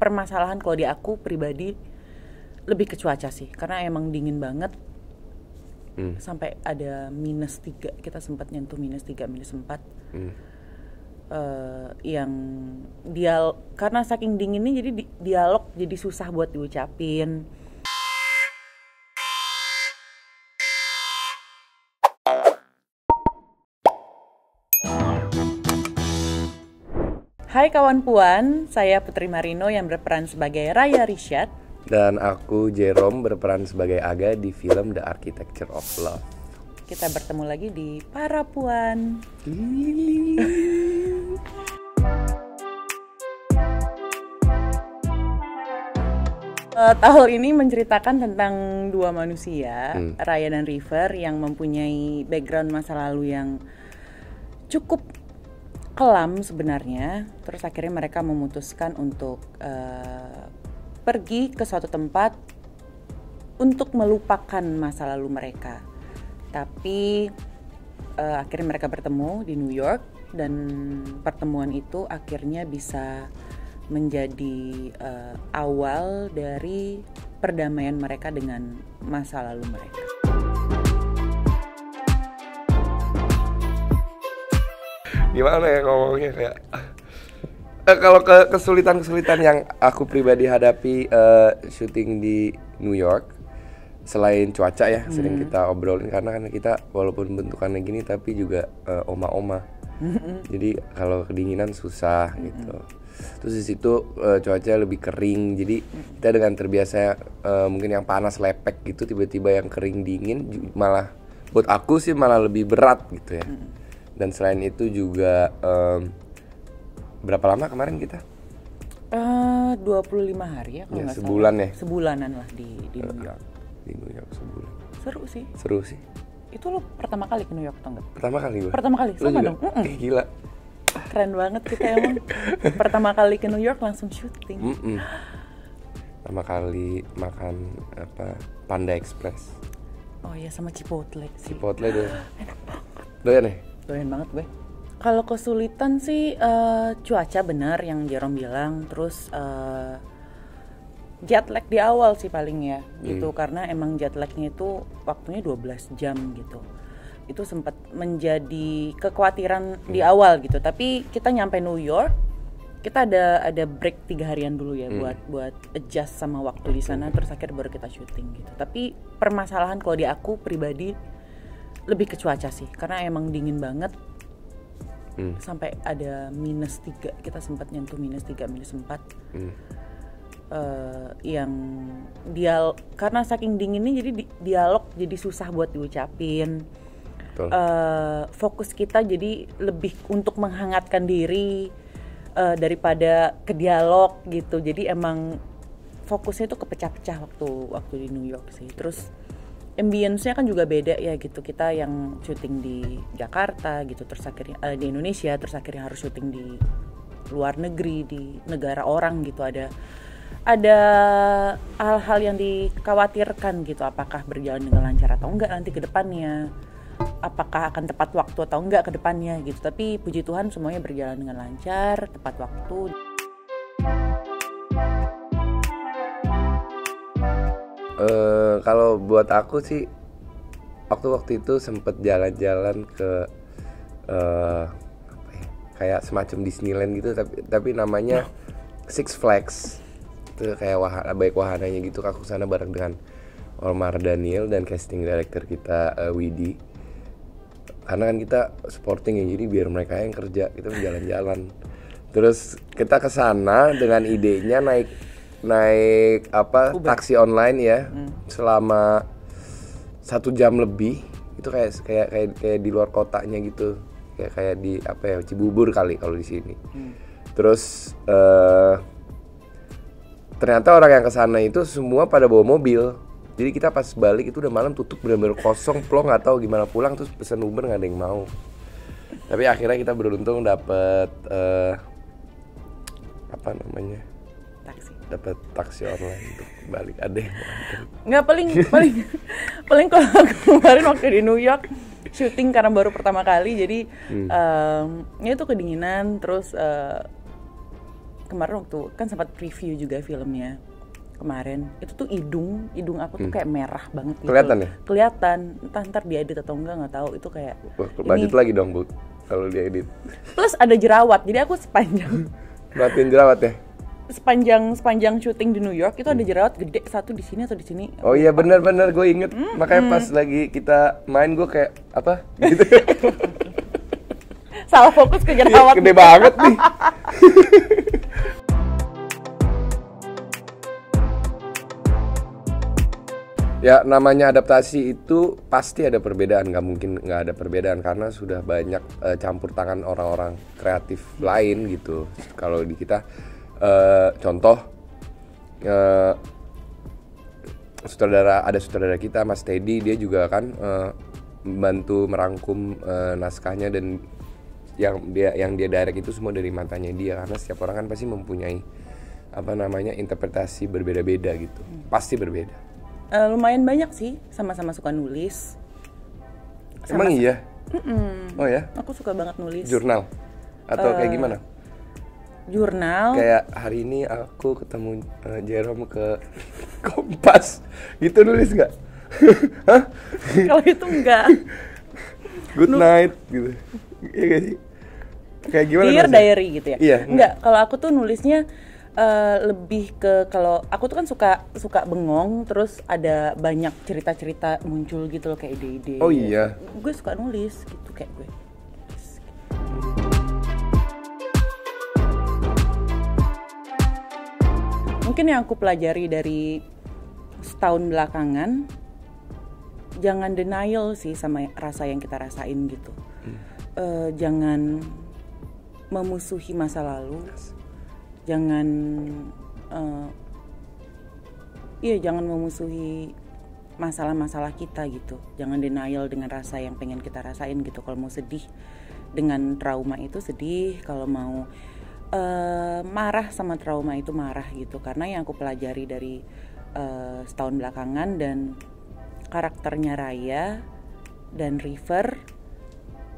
permasalahan kalau di aku pribadi lebih ke cuaca sih, karena emang dingin banget. Sampai ada -3, kita sempat nyentuh -3, -4. Yang karena saking dinginnya jadi dialog jadi susah buat diucapin. Hai kawan puan, saya Putri Marino yang berperan sebagai Raya Rishad. Dan aku Jerome berperan sebagai Aga di film The Architecture of Love. Kita bertemu lagi di Para Puan. Tahun ini menceritakan tentang dua manusia, Raya dan River, yang mempunyai background masa lalu yang cukup kelam sebenarnya. Terus akhirnya mereka memutuskan untuk pergi ke suatu tempat untuk melupakan masa lalu mereka. Tapi akhirnya mereka bertemu di New York, dan pertemuan itu akhirnya bisa menjadi awal dari perdamaian mereka dengan masa lalu mereka. Gimana ya ngomongnya, kayak kalau kesulitan-kesulitan yang aku pribadi hadapi syuting di New York, selain cuaca ya, sering kita obrolin, karena kan kita walaupun bentukannya gini tapi juga oma-oma. Jadi kalau kedinginan susah gitu. Terus di situ cuaca lebih kering, jadi kita dengan terbiasa mungkin yang panas lepek gitu, tiba-tiba yang kering dingin, malah buat aku sih malah lebih berat gitu ya. Dan selain itu juga berapa lama kemarin kita? 25 hari ya kalau nggak sebulan salah. Ya? Sebulanan lah di New York. Di New York sebulan. Seru sih. Itu lo pertama kali ke New York atau enggak? Pertama kali gue. Pertama kali, sama dong. Gila. Keren banget kita emang. Pertama kali ke New York langsung syuting. Pertama kali makan Panda Express. Oh iya, sama Chipotle. Chipotle deh. Enak banget. Doyan nih? Doyan banget gue. Kalau kesulitan sih cuaca, benar yang Jerome bilang. Terus jet lag di awal sih paling ya gitu, karena emang jet lagnya itu waktunya 12 jam gitu. Itu sempat menjadi kekhawatiran di awal gitu. Tapi kita nyampe New York, kita ada break 3 harian dulu ya buat adjust sama waktu di sana, terus akhirnya baru kita syuting gitu. Tapi permasalahan kalau di aku pribadi lebih ke cuaca sih, karena emang dingin banget. Sampai ada -3, kita sempat nyentuh -3, -4. Yang karena saking dinginnya jadi dialog jadi susah buat diucapin. Fokus kita jadi lebih untuk menghangatkan diri daripada ke dialog gitu. Jadi emang fokusnya itu kepecah-pecah waktu di New York sih. Terus ambience-nya kan juga beda ya gitu. Kita yang syuting di Jakarta gitu, terus akhirnya di Indonesia, terus akhirnya harus syuting di luar negeri, di negara orang gitu. Ada hal-hal yang dikhawatirkan gitu, apakah berjalan dengan lancar atau enggak nanti ke depannya, apakah akan tepat waktu atau enggak ke depannya gitu. Tapi puji Tuhan semuanya berjalan dengan lancar, tepat waktu. Kalau buat aku sih, waktu itu sempet jalan-jalan ke kayak semacam Disneyland gitu, tapi namanya Six Flags. Itu kayak baik wahananya gitu. Aku sana bareng dengan Omar Daniel dan casting director kita Widi. Karena kan kita supporting ya, jadi biar mereka yang kerja, kita jalan-jalan. Terus kita ke sana dengan idenya naik Uber. Taksi online ya, selama 1 jam lebih. Itu kayak di luar kotanya gitu, kayak di Cibubur kali kalau di sini. Terus ternyata orang yang kesana itu semua pada bawa mobil. Jadi kita pas balik itu udah malam, tutup, benar-benar kosong, plong, nggak tahu gimana pulang. Terus pesan Uber nggak ada yang mau. Tapi akhirnya kita beruntung dapet dapat taksi online untuk balik. Ada yang mau antar. Nggak, paling kalau kemarin waktu di New York syuting karena baru pertama kali, jadi ya itu kedinginan. Terus kemarin waktu kan sempat preview juga filmnya kemarin, itu tuh hidung aku tuh kayak merah banget gitu. Kelihatan ya? Kelihatan, ntar diedit atau enggak nggak tahu, itu kayak Wah, lanjut lagi dong Bu kalau dia edit. Plus ada jerawat, jadi aku sepanjang Perhatiin jerawat ya? sepanjang syuting di New York itu ada jerawat gede satu di sini atau di sini. Oh iya benar-benar gue inget, makanya pas lagi kita main gue kayak apa gitu. Salah fokus ke jerawat. Gede banget nih. Ya namanya adaptasi itu pasti ada perbedaan, nggak mungkin nggak ada perbedaan karena sudah banyak campur tangan orang-orang kreatif lain gitu. Kalau di kita contoh ada sutradara kita Mas Teddy, dia juga kan membantu merangkum naskahnya, dan yang dia direct itu semua dari matanya dia, karena setiap orang kan pasti mempunyai interpretasi berbeda-beda gitu, pasti berbeda. Lumayan banyak sih, sama-sama suka nulis. Emang iya? Oh ya? Aku suka banget nulis. Jurnal? Atau kayak gimana? Jurnal. Kayak hari ini aku ketemu Jerome ke Kompas, gitu nulis nggak? Hah? Kalau itu enggak. Good night gitu. Iya gak sih? Kayak gimana? Dear diary gitu ya? Iya. Enggak, kalau aku tuh nulisnya lebih ke, kalau aku tuh kan suka bengong, terus ada banyak cerita-cerita muncul gitu loh, kayak ide-ide. Oh iya. Gue suka nulis gitu, kayak gue. Mungkin yang aku pelajari dari setahun belakangan, jangan denial sih sama rasa yang kita rasain gitu. Jangan memusuhi masa lalu. Jangan jangan memusuhi masalah-masalah kita gitu. Jangan denial dengan rasa yang pengen kita rasain gitu. Kalau mau sedih dengan trauma itu sedih, kalau mau marah sama trauma itu marah gitu. Karena yang aku pelajari dari setahun belakangan, dan karakternya Raya dan River,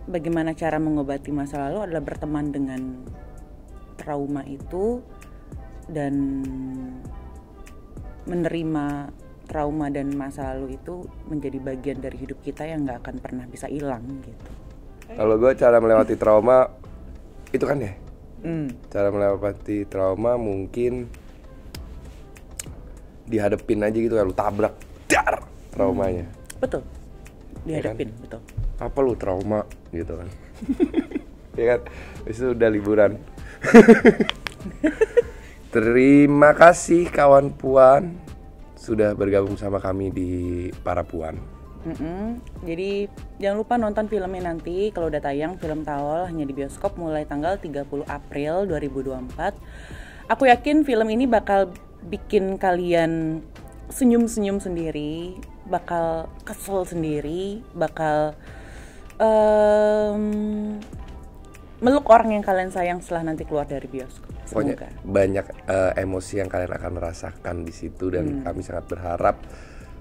bagaimana cara mengobati masa lalu adalah berteman dengan trauma itu dan menerima trauma dan masa lalu itu menjadi bagian dari hidup kita yang nggak akan pernah bisa hilang gitu. Kalau gue cara melewati trauma itu kan ya, cara melewati trauma mungkin dihadepin aja gitu, lu tabrak dar traumanya. Betul, dihadepin, ya kan? betul. Apa lu trauma gitu kan? Ya kan, itu udah liburan. Terima kasih kawan Puan sudah bergabung sama kami di Para Puan. Jadi jangan lupa nonton filmnya nanti kalau udah tayang, film Tawol hanya di bioskop mulai tanggal 30 April 2024. Aku yakin film ini bakal bikin kalian senyum-senyum sendiri, bakal kesel sendiri, bakal meluk orang yang kalian sayang setelah nanti keluar dari bioskop. Pokoknya banyak emosi yang kalian akan merasakan di situ, dan kami sangat berharap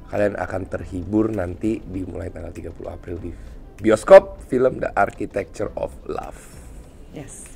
kalian akan terhibur nanti di mulai tanggal 30 April di bioskop film The Architecture of Love. Yes.